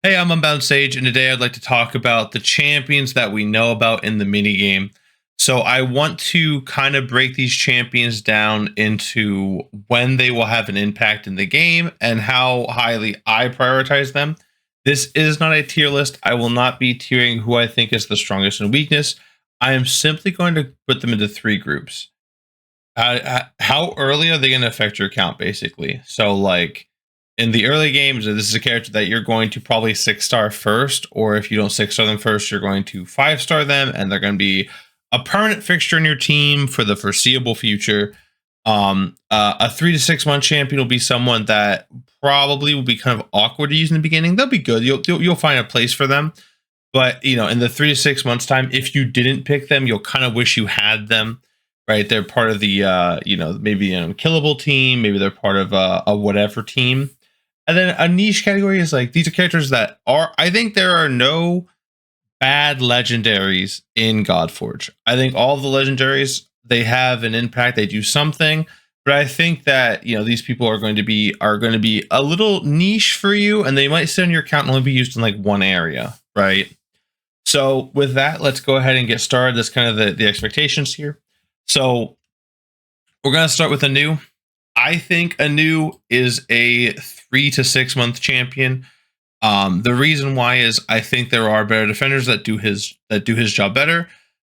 Hey, I'm Unbound Sage, and today I'd like to talk about the champions that we know about in the minigame. So I want to kind of break these champions down into when they will have an impact in the game and how highly I prioritize them. This is not a tier list. I will not be tiering who I think is the strongest and weakness. I am simply going to put them into three groups. How early are they going to affect your account, basically? So, like, in the early games, this is a character that you're going to probably 6-star first, or if you don't 6-star them first, you're going to 5-star them, and they're going to be a permanent fixture in your team for the foreseeable future. A 3 to 6 month champion will be someone that probably will be kind of awkward to use in the beginning. They'll be good. You'll find a place for them, but in the 3 to 6 months time, if you didn't pick them, you'll kind of wish you had them. Right, they're part of the maybe an unkillable team, maybe they're part of a whatever team. And then a niche category is like these are characters that are, I think there are no bad legendaries in Godforge. I think all of the legendaries, they have an impact, they do something, but I think that these people are going to be a little niche for you, and they might sit on your account and only be used in like one area, right? So with that, let's go ahead and get started. That's kind of the expectations here. So we're going to start with Anu. I think Anu is a 3 to 6 month champion. The reason why is I think there are better defenders that do his job better,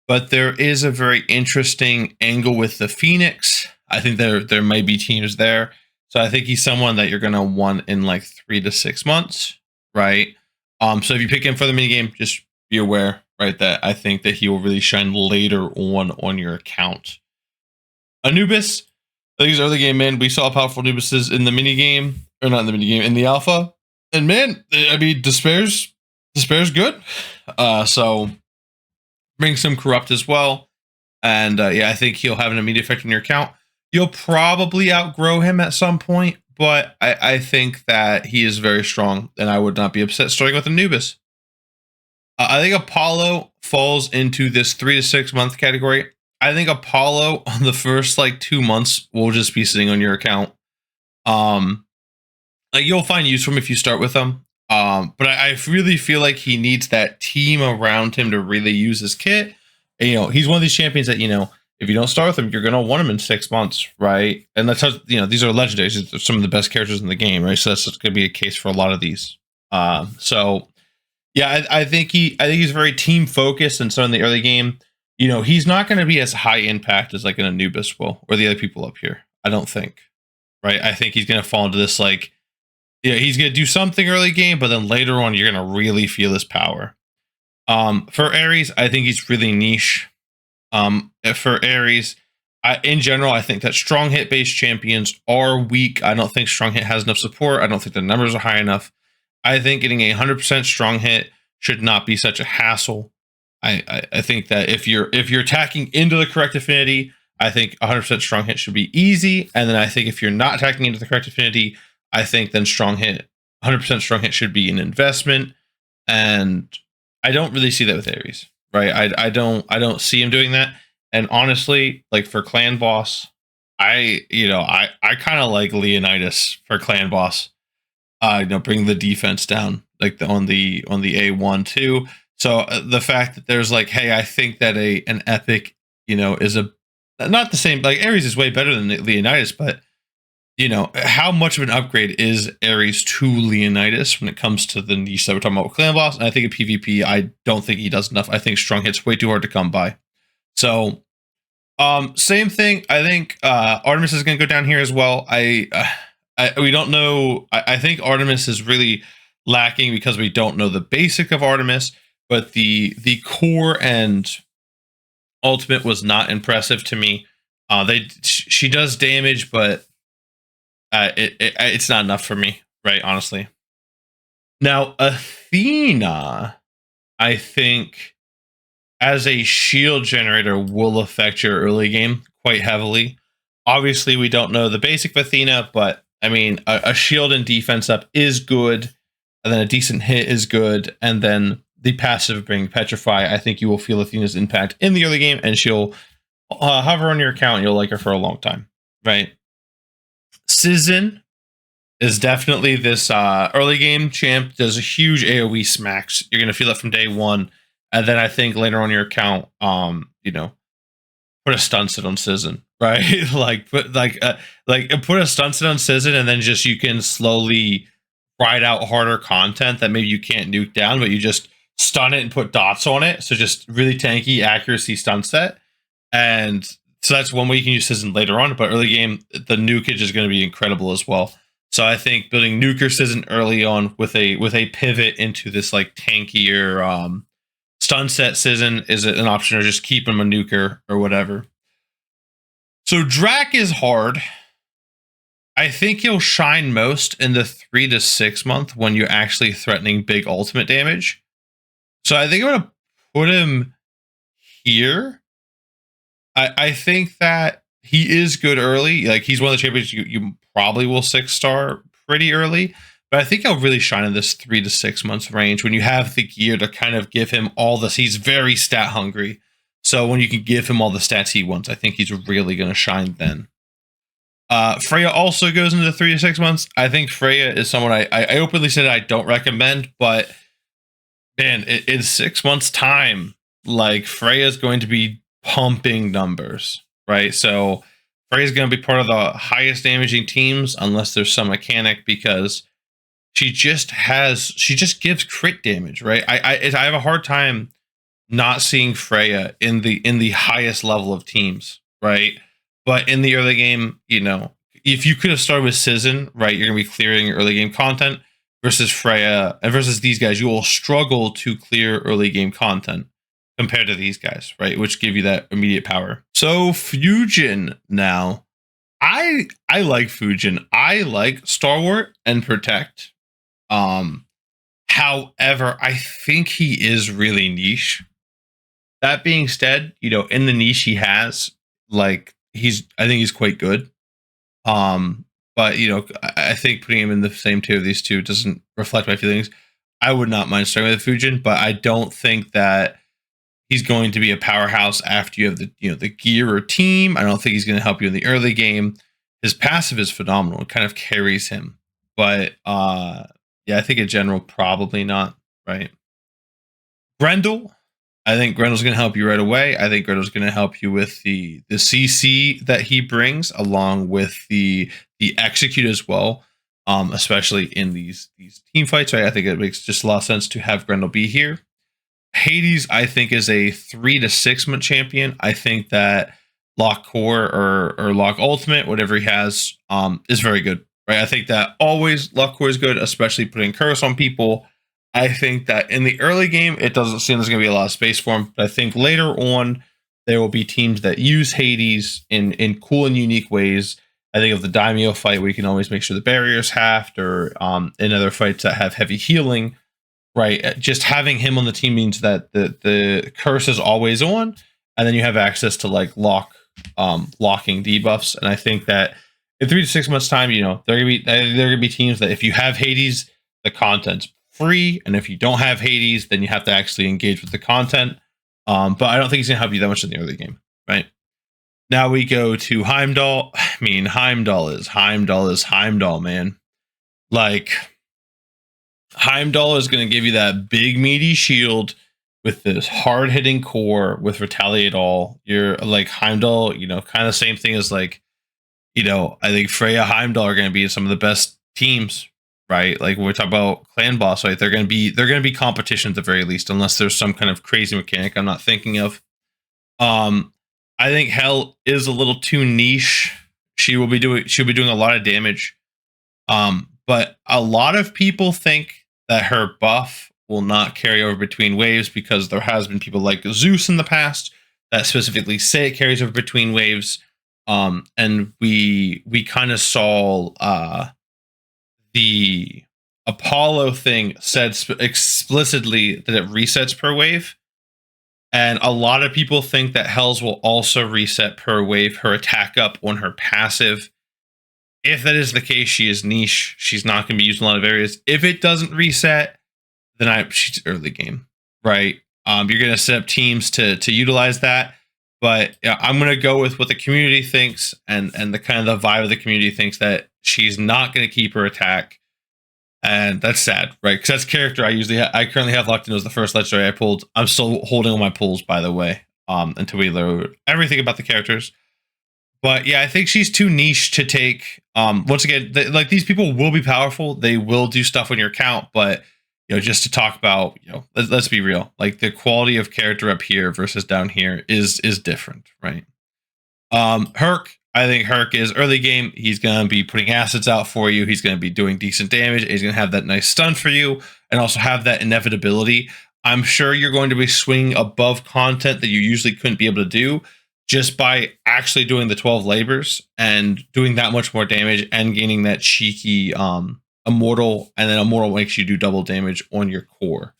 but there is a very interesting angle with the Phoenix. I think there might be teams there, so I think he's someone that you're going to want in like 3 to 6 months, right? So if you pick him for the minigame, just be aware, right, that I think that he will really shine later on your account. Anubis, I think he's early game, man. We saw powerful Anubises in the minigame, or not in the minigame, in the alpha. And man, I mean, Despair's good. So bring some corrupt as well. And I think he'll have an immediate effect on your account. You'll probably outgrow him at some point, but I think that he is very strong, and I would not be upset starting with Anubis. I think Apollo falls into this 3 to 6 month category. I think Apollo on the first like 2 months will just be sitting on your account. Like you'll find use for him if you start with him. But I really feel like he needs that team around him to really use his kit. And, he's one of these champions that if you don't start with him, you're gonna want him in 6 months, right? And that's how these are legendaries. These are some of the best characters in the game, right? So that's gonna be a case for a lot of these. I think he's very team focused, and so in the early game, he's not going to be as high impact as like an Anubis will or the other people up here. I don't think, right? I think he's going to fall into this like, he's going to do something early game, but then later on you're going to really feel his power. For Ares, I think he's really niche. For Ares, in general, I think that strong hit based champions are weak. I don't think strong hit has enough support. I don't think the numbers are high enough. I think getting a 100% strong hit should not be such a hassle. I think that if you're attacking into the correct affinity, I think 100% strong hit should be easy. And then I think if you're not attacking into the correct affinity, I think then 100% strong hit should be an investment. And I don't really see that with Ares, right? I don't see him doing that. And honestly, like for clan boss, I kind of like Leonidas for clan boss. Bring the defense down like on the A1 too. So the fact that there's like, hey, I think that an epic, is not the same. Like Ares is way better than Leonidas, but how much of an upgrade is Ares to Leonidas when it comes to the niche that we're talking about with clan boss? And I think in PvP, I don't think he does enough. I think strong hit's way too hard to come by. So same thing. I think Artemis is going to go down here as well. We don't know. I think Artemis is really lacking because we don't know the basic of Artemis, but the core and ultimate was not impressive to me. She does damage, but it's not enough for me, right? Honestly. Now Athena, I think, as a shield generator, will affect your early game quite heavily. Obviously, we don't know the basic of Athena, but I mean, a shield and defense up is good, and then a decent hit is good, and then the passive being Petrify. I think you will feel Athena's impact in the early game, and she'll hover on your account, and you'll like her for a long time, right? Sizzin, is definitely this early game champ does a huge AoE smacks. You're gonna feel it from day one, and then I think later on your account, put a stun set on Sizzon, right? Put a stun set on Sizzon, and then just you can slowly ride out harder content that maybe you can't nuke down, but you just stun it and put dots on it. So just really tanky accuracy stun set, and so that's one way you can use Sizzon later on. But early game, the nukage is going to be incredible as well. So I think building nuker Sizzon early on with a pivot into this like tankier stun set Sizzon is an option, or just keep him a nuker or whatever. So Drac is hard. I think he'll shine most in the 3 to 6 month when you're actually threatening big ultimate damage. So I think I'm going to put him here. I think that he is good early. Like, he's one of the champions you probably will 6-star pretty early. But I think he'll really shine in this 3 to 6 months range when you have the gear to kind of give him all this. He's very stat hungry. So when you can give him all the stats he wants, I think he's really going to shine then. Freya also goes into the 3 to 6 months. I think Freya is someone I openly said I don't recommend, but man, in 6 months' time, like, Freya is going to be pumping numbers, right? So Freya is going to be part of the highest damaging teams unless there's some mechanic, because she just gives crit damage, right? I have a hard time not seeing Freya in the highest level of teams, right? But in the early game, if you could have started with Sizzon, right, you're gonna be clearing your early game content, versus Freya and versus these guys, you will struggle to clear early game content compared to these guys, right? Which give you that immediate power. So Fusion now. I like Fusion. I like Stalwart and Protect. However, I think he is really niche. That being said, in the niche he has, like, I think he's quite good. But I think putting him in the same tier of these two doesn't reflect my feelings. I would not mind starting with Fujin, but I don't think that he's going to be a powerhouse after you have the gear or team. I don't think he's going to help you in the early game. His passive is phenomenal. It kind of carries him. But yeah, I think in general, probably not, right? Grendel. I think Grendel's going to help you right away. I think Grendel's going to help you with the CC that he brings, along with the execute as well, especially in these team fights. Right? I think it makes just a lot of sense to have Grendel be here. Hades, I think, is a 3 to 6 month champion. I think that Lock Core or Lock Ultimate, whatever he has, is very good. Right? I think that always Lock Core is good, especially putting curse on people. I think that in the early game, it doesn't seem there's going to be a lot of space for him. But I think later on, there will be teams that use Hades in cool and unique ways. I think of the Daimyo fight, where you can always make sure the barrier's halved, or in other fights that have heavy healing, right? Just having him on the team means that the curse is always on, and then you have access to like locking debuffs. And I think that in 3 to 6 months' time, there are gonna be teams that if you have Hades, the content's free, and if you don't have Hades, then you have to actually engage with the content. But I don't think he's gonna help you that much in the early game, right? Now we go to Heimdall. I mean, Heimdall is Heimdall, man. Like, Heimdall is gonna give you that big meaty shield with this hard hitting core with Retaliate All. You're like Heimdall, kind of the same thing as like, I think Freya Heimdall are gonna be some of the best teams. Right, like when we talk about clan boss, right? They're going to be competition at the very least, unless there's some kind of crazy mechanic I'm not thinking of. I think Hel is a little too niche. She'll be doing a lot of damage. But a lot of people think that her buff will not carry over between waves, because there has been people like Zeus in the past that specifically say it carries over between waves. And we kind of saw the Apollo thing said explicitly that it resets per wave. And a lot of people think that Hel's will also reset per wave, her attack up on her passive. If that is the case, she is niche. She's not going to be used in a lot of areas. If it doesn't reset, then she's early game, right? You're going to set up teams to utilize that. But I'm going to go with what the community thinks, and the kind of the vibe of the community thinks, that She's not going to keep her attack, and that's sad, right? Because that's character I currently have locked in as the first legendary I pulled. I'm still holding all my pulls, by the way, until we learn everything about the characters. But yeah, I think she's too niche to take. Once again, like these people will be powerful. They will do stuff on your account, but just to talk about, let's be real. Like the quality of character up here versus down here is different, right? Herc, I think Herc is early game. He's going to be putting assets out for you. He's going to be doing decent damage. He's going to have that nice stun for you and also have that inevitability. I'm sure you're going to be swinging above content that you usually couldn't be able to do just by actually doing the 12 labors and doing that much more damage and gaining that cheeky immortal, and then immortal makes you do double damage on your core.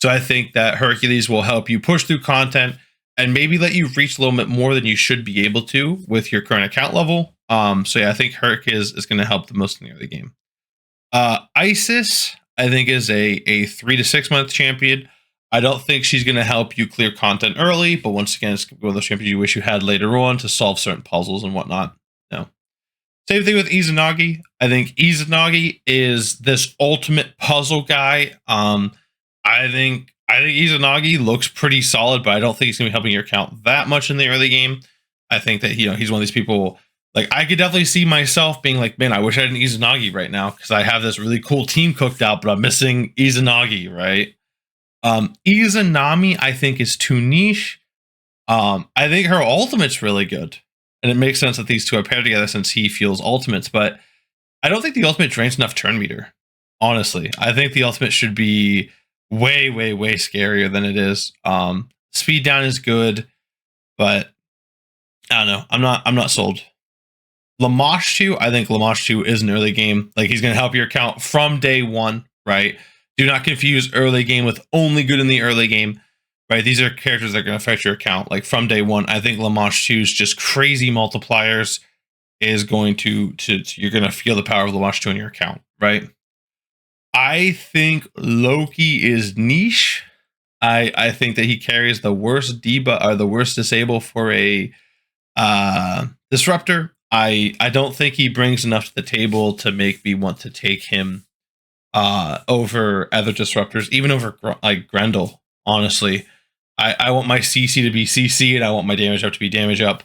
So I think that Hercules will help you push through content and maybe let you reach a little bit more than you should be able to with your current account level. So yeah, I think Herc is going to help the most in the early game. Isis, I think, is a 3 to 6 month champion. I don't think she's going to help you clear content early, but once again, it's one of those champions you wish you had later on to solve certain puzzles and whatnot. No. Same thing with Izanagi. I think Izanagi is this ultimate puzzle guy. I think Izanagi looks pretty solid, but I don't think he's going to be helping your account that much in the early game. I think that he's one of these people. Like I could definitely see myself being like, man, I wish I had an Izanagi right now because I have this really cool team cooked out, but I'm missing Izanagi, right? Izanami, I think, is too niche. I think her ultimate's really good, and it makes sense that these two are paired together since he feels ultimates. But I don't think the ultimate drains enough turn meter. Honestly, I think the ultimate should be way, way, way scarier than it is. Speed down is good, but I don't know. I'm not sold. Lamashtu, I think Lamashtu is an early game. Like he's going to help your account from day one, right? Do not confuse early game with only good in the early game, right? These are characters that are going to affect your account like from day one. I think Lamashtu's just crazy multipliers is going to you're going to feel the power of Lamashtu in your account, right? I think Loki is niche. I think that he carries the worst debuff or the worst disable for a disruptor. I don't think he brings enough to the table to make me want to take him over other disruptors, even over like Grendel. Honestly, I want my CC to be CC and I want my damage up to be damage up.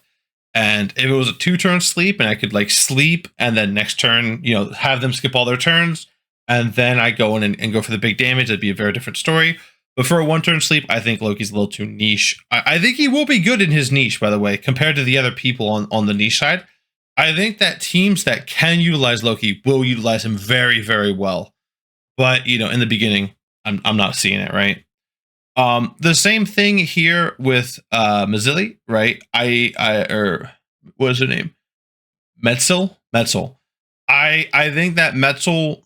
And if it was a 2-turn sleep and I could like sleep and then next turn, have them skip all their turns and then I go in and go for the big damage, that'd be a very different story. But for a 1-turn sleep, I think Loki's a little too niche. I think he will be good in his niche, by the way, compared to the other people on the niche side. I think that teams that can utilize Loki will utilize him very, very well. But, in the beginning, I'm not seeing it, right? The same thing here with Mazzilli, right? What is her name? Metzel. I think that Metzel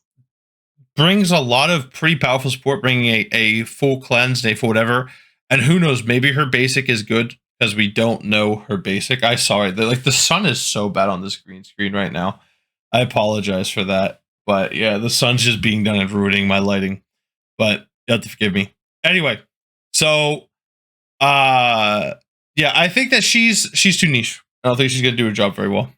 brings a lot of pretty powerful support, bringing a full cleanse, a full whatever. And who knows, maybe her basic is good because we don't know her basic. I saw it. Like the sun is so bad on this green screen right now. I apologize for that. But yeah, the sun's just being done and ruining my lighting. But you have to forgive me. Anyway, so yeah, I think that she's too niche. I don't think she's gonna do her job very well.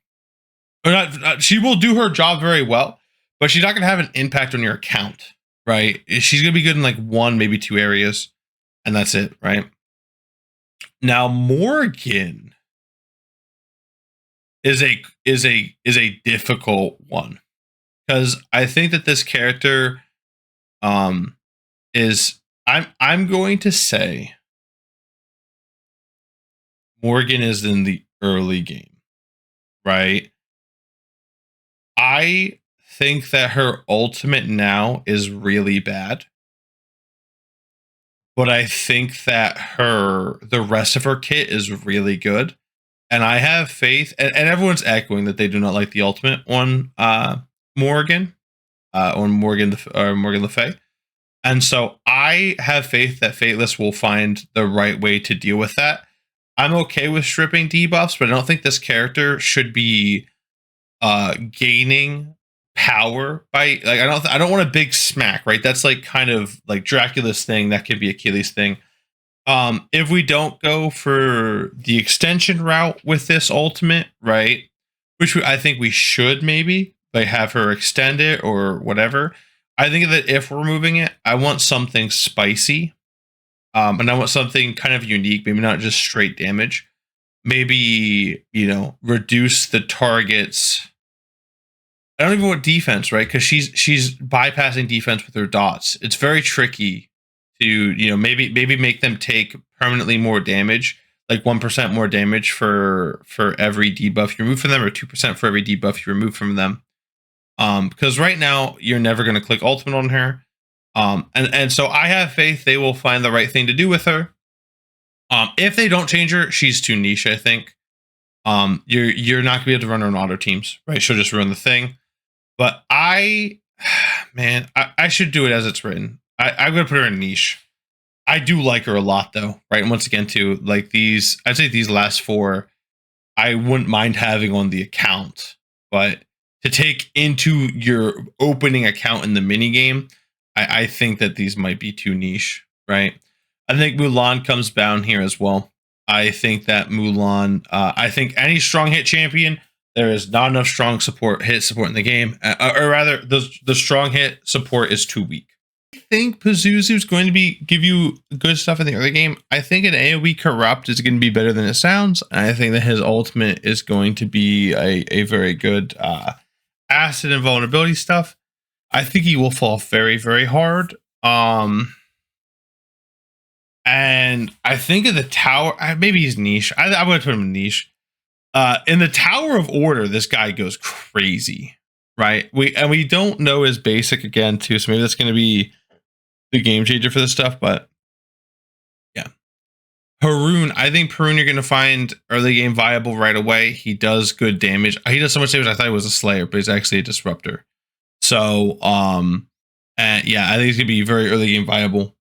Or not, she will do her job very well, but she's not gonna have an impact on your account, right? She's gonna be good in like 1, maybe 2 areas, and that's it, right? Now Morgan is a difficult one because I think that this character is I'm going to say Morgan is in the early game, right? I think that her ultimate now is really bad. But I think that the rest of her kit is really good. And I have faith, and everyone's echoing that they do not like the ultimate on Morgan, or Morgan Le Fay. And so I have faith that Fateless will find the right way to deal with that. I'm okay with stripping debuffs, but I don't think this character should be gaining power by like I don't want a big smack, right? That's like kind of like Dracula's thing. That could be Achilles' thing. If we don't go for the extension route with this ultimate, right? Which I think we should maybe, like have her extend it or whatever. I think that if we're moving it, I want something spicy. And I want something kind of unique, maybe not just straight damage. Maybe, reduce the targets. I don't even want defense, right? Because she's bypassing defense with her dots. It's very tricky to, maybe make them take permanently more damage, like 1% more damage for every debuff you remove from them, or 2% for every debuff you remove from them. Because right now you're never going to click ultimate on her. And so I have faith they will find the right thing to do with her. If they don't change her, she's too niche, I think. You're not gonna be able to run her on auto teams, right? She'll just ruin the thing. But I should do it as it's written. I'm gonna put her in niche. I do like her a lot though, right? And once again, too, like I'd say these last 4, I wouldn't mind having on the account, but to take into your opening account in the mini game, I think that these might be too niche, right? I think Mulan comes down here as well. I think that Mulan, I think any strong hit champion, there is not enough strong hit support in the game, or rather, the strong hit support is too weak. I think Pazuzu is going to give you good stuff in the early game. I think an AoE corrupt is going to be better than it sounds. And I think that his ultimate is going to be a very good acid and vulnerability stuff. I think he will fall very, very hard. And I think of the tower, maybe he's niche. I would put him in niche. In the Tower of Order, this guy goes crazy, right? We don't know his basic again too, so maybe that's going to be the game changer for this stuff. But yeah, Haroon, I think Haroon you're going to find early game viable right away. He does good damage. He does so much damage. I thought he was a Slayer, but he's actually a Disruptor. So and yeah, I think he's going to be very early game viable.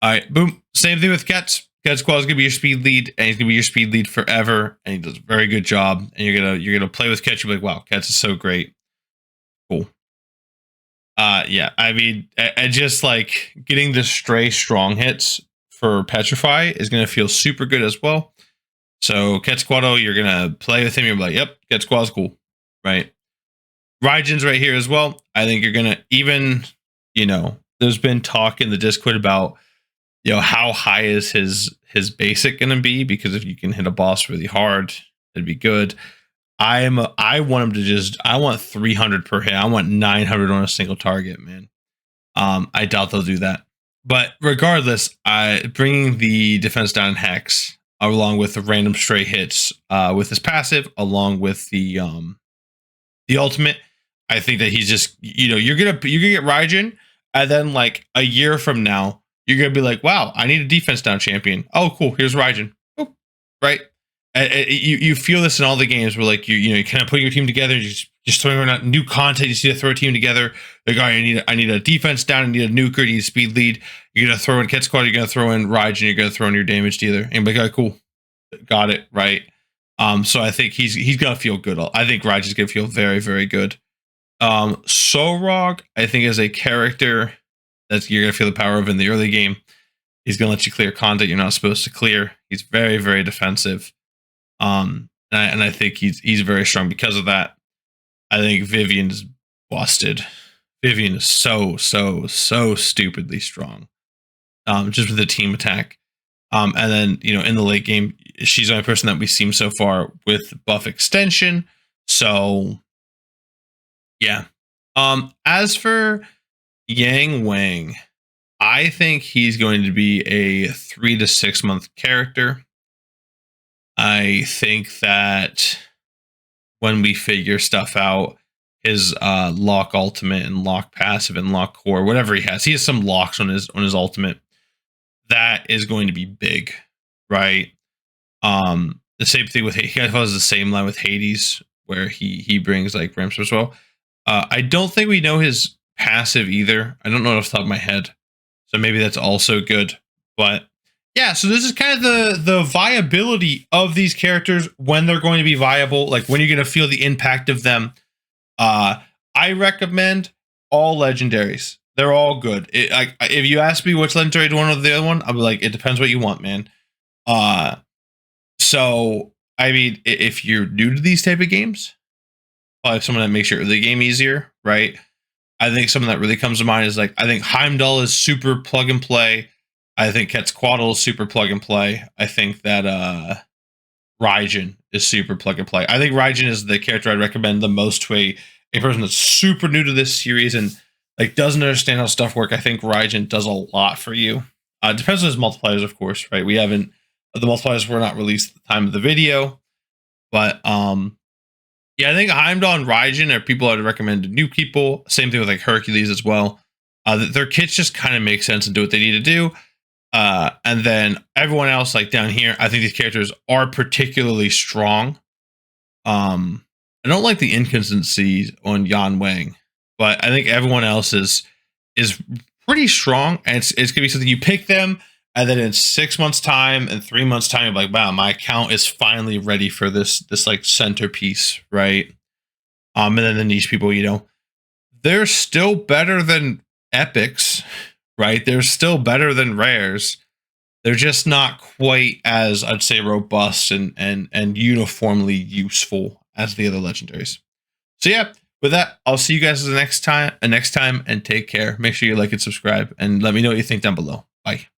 All right, boom. Same thing with Ketz. Ketz Qual is gonna be your speed lead, and he's gonna be your speed lead forever, and he does a very good job. And you're gonna play with Ketz. You're like, wow, Ketz is so great. Cool. Yeah. I mean, and just like getting the stray strong hits for Petrify is gonna feel super good as well. So Quetzalcoatl, you're gonna play with him. You're like, yep, Quetzalcoatl is cool, right? Raijin's right here as well. I think you're gonna even, there's been talk in the Discord about how high is his basic gonna be, because if you can hit a boss really hard, it'd be good. I want him to I want 300 per hit. I want 900 on a single target, man. I doubt they'll do that, but regardless, bringing the defense down in Hex along with the random stray hits with his passive, along with the ultimate, I think that he's just, you're gonna get Raijin, and then like a year from now, you're going to be like, wow, I need a defense down champion. Oh, cool. Here's Raijin. Oh, right. You feel this in all the games where like you kind of putting your team together, just throwing around new content. You see to throw a team together. Like, all right, I need a defense down. I need a nuker. I need a speed lead. You're going to throw in Quetzalcoatl. You're going to throw in Raijin. You're going to throw in your damage dealer. And be like, all right, cool. Got it. Right. So I think he's going to feel good. I think Raijin's going to feel very, very good. Sorog, I think, is a character that you're going to feel the power of in the early game. He's going to let you clear content you're not supposed to clear. He's very, very defensive. And I think he's very strong because of that. I think Vivian is busted. Vivian is so stupidly strong. Just with the team attack. And then, in the late game, she's the only person that we've seen so far with buff extension. So, yeah. As for Yang Wang, I think he's going to be a 3 to 6 month character. I think that when we figure stuff out, his lock ultimate and lock passive and lock core, whatever he has some locks on his ultimate. That is going to be big, right? The same thing with he has the same line with Hades, where he brings like ramps as well. I don't think we know his passive either. I don't know off the top of my head, so maybe that's also good. But yeah, so this is kind of the viability of these characters, when they're going to be viable, like when you're going to feel the impact of them. I recommend all legendaries. They're all good. If you ask me which legendary to one or the other one, I'll be like, it depends what you want, man. So I mean, if you're new to these type of games, probably someone that makes your early game easier, right? I think someone that really comes to mind is like, I think Heimdall is super plug and play. I think Quetzalcoatl is super plug and play. I think that Raijin is super plug and play. I think Raijin is the character I'd recommend the most to a person that's super new to this series and like doesn't understand how stuff work. I think Raijin does a lot for you. It depends on his multipliers, of course, right? We haven't the multipliers were not released at the time of the video, but yeah, I think Heimdall and Raijin are people I'd recommend to new people. Same thing with like Hercules as well. Their kits just kind of make sense and do what they need to do. And then everyone else, like down here, I think these characters are particularly strong. I don't like the inconsistencies on Yan Wang, but I think everyone else is pretty strong, and it's gonna be something you pick them, and then in 6 months' time and 3 months' time, you're like, wow, my account is finally ready for this like centerpiece, right? And then the niche people, they're still better than epics, right? They're still better than rares. They're just not quite as, I'd say, robust and uniformly useful as the other legendaries. So yeah, with that, I'll see you guys the next time and take care. Make sure you like and subscribe and let me know what you think down below. Bye.